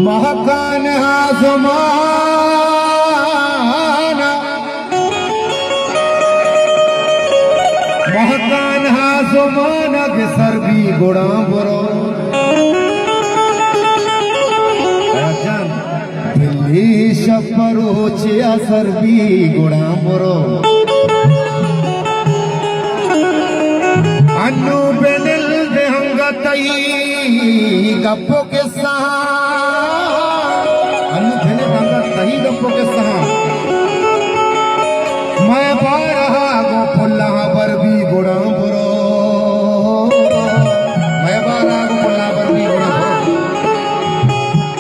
महकान हा ज़माना महकान हा ज़माना के सरबी गुड़ा बरो दिल्ली शपरो चिया सरबी गुड़ा बरो अन्नू बेनिल देहंगा तई गप्पो के अन्नू बेनिल देहंगा तई गप्पो के मैं बारहा गो फुल्ला पर भी गुड़ा बुरो मैं बारहा गो फुल्ला पर भी गुड़ा बुरो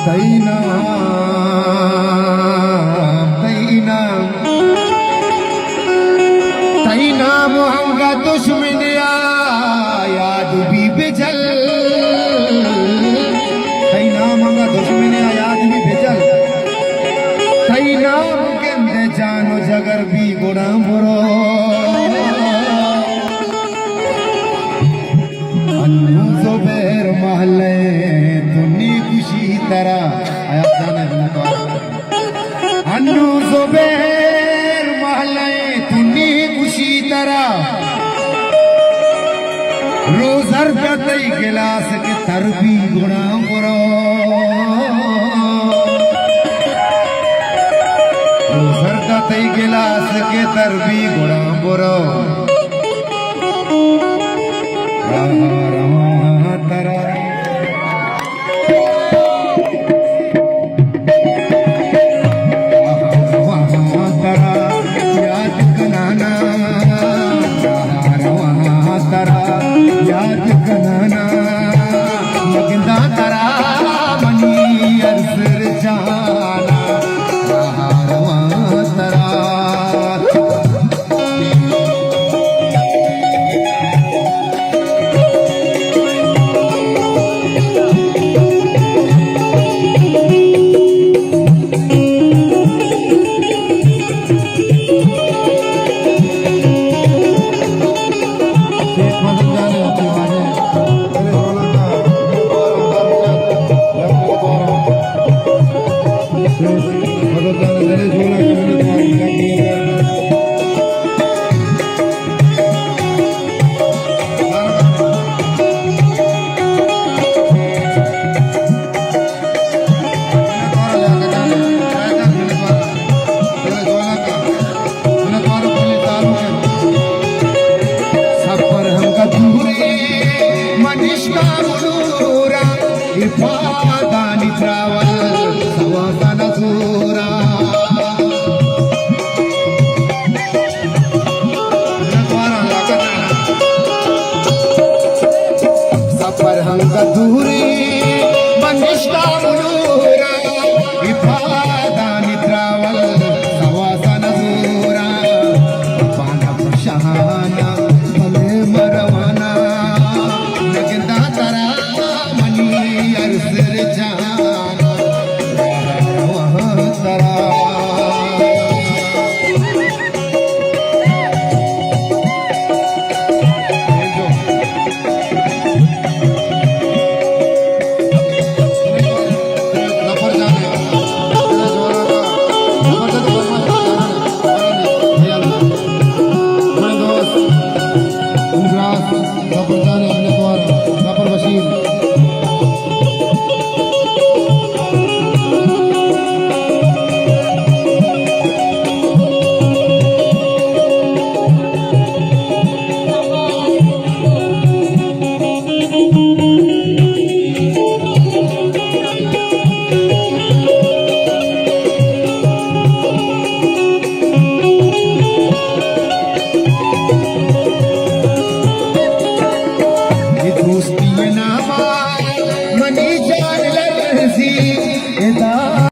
तई नाम हमका दुश्मनिया याद भी बेचल कई नाम हमका दुश्मनिया याद भी बेचल कई नाम के अंदर जानो जगर भी गुड़ा बुरो अन्नू ज़ुबैर महले दुनी खुशी तरह आया जाना अन्नू ज़ुबैर महले दुनी खुशी तरह रोजर कतई गिलास के तरबी गुड़ा बुरो रोजर कतई गिलास के तरबी गुड़ा बुरो तरा याद कनाना याद कनाना लगदा तरा मनी अरसर जाना रवा तरा Ifadani travel sawasana sura सफर हम का दूर